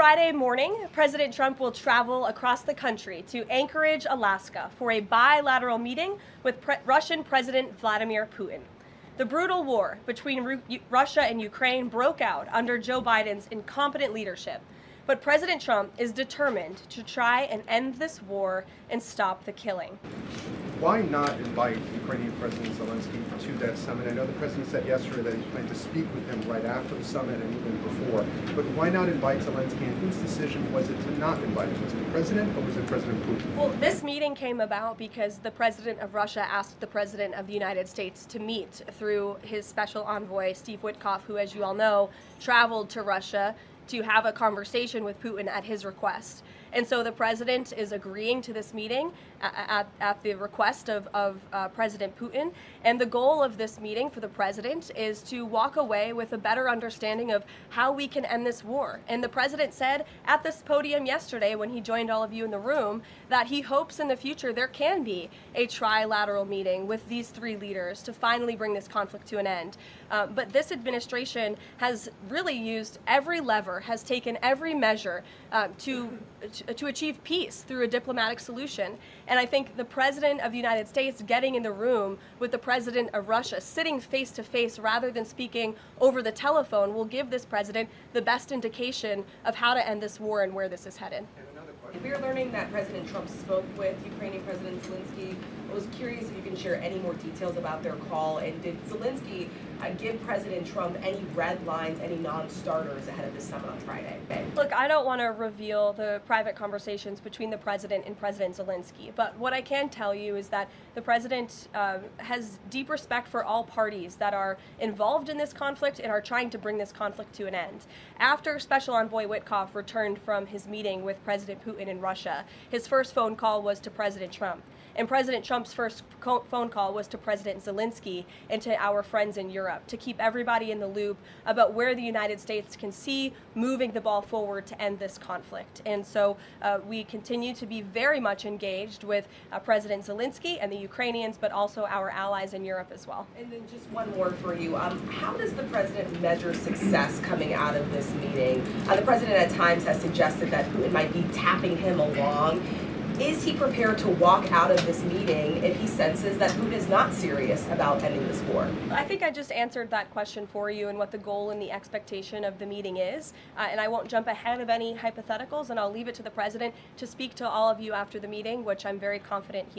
Friday morning, President Trump will travel across the country to Anchorage, Alaska, for a bilateral meeting with Russian President Vladimir Putin. The brutal war between Russia and Ukraine broke out under Joe Biden's incompetent leadership, but President Trump is determined to try and end this war and stop the killing. Why not invite Ukrainian President Zelensky to that summit? I know the president said yesterday that he planned to speak with him right after the summit and even before, but why not invite Zelensky, and whose decision was it to not invite him? Was it the president or was it President Putin? Well, this meeting came about because the president of Russia asked the president of the United States to meet through his special envoy, Steve Witkoff, who, as you all know, traveled to Russia to have a conversation with Putin at his request. And so the president is agreeing to this meeting at the request of President Putin. And the goal of this meeting for the president is to walk away with a better understanding of how we can end this war. And the president said at this podium yesterday when he joined all of you in the room that he hopes in the future there can be a trilateral meeting with these three leaders to finally bring this conflict to an end. But this administration has really used every lever, has taken every measure to achieve peace through a diplomatic solution. And I think the president of the United States getting in the room with the president of Russia, sitting face to face rather than speaking over the telephone, will give this president the best indication of how to end this war and where this is headed. We are learning that President Trump spoke with Ukrainian President Zelensky. I was curious if you can share any more details about their call, and did Zelensky give President Trump any red lines, any non-starters ahead of this summit on Friday? Look, I don't want to reveal the private conversations between the president and President Zelensky, but what I can tell you is that the president has deep respect for all parties that are involved in this conflict and are trying to bring this conflict to an end. After Special Envoy Witkoff returned from his meeting with President Putin in Russia, his first phone call was to President Trump. And President Trump's first phone call was to President Zelensky and to our friends in Europe to keep everybody in the loop about where the United States can see moving the ball forward to end this conflict. And so we continue to be very much engaged with President Zelensky and the Ukrainians, but also our allies in Europe as well. And then just one more for you. How does the president measure success coming out of this meeting? The president at times has suggested that Putin might be tapping him along. Is he prepared to walk out of this meeting if he senses that Putin is not serious about ending this war? I think I just answered that question for you and what the goal and the expectation of the meeting is. And I won't jump ahead of any hypotheticals, and I'll leave it to the president to speak to all of you after the meeting, which I'm very confident he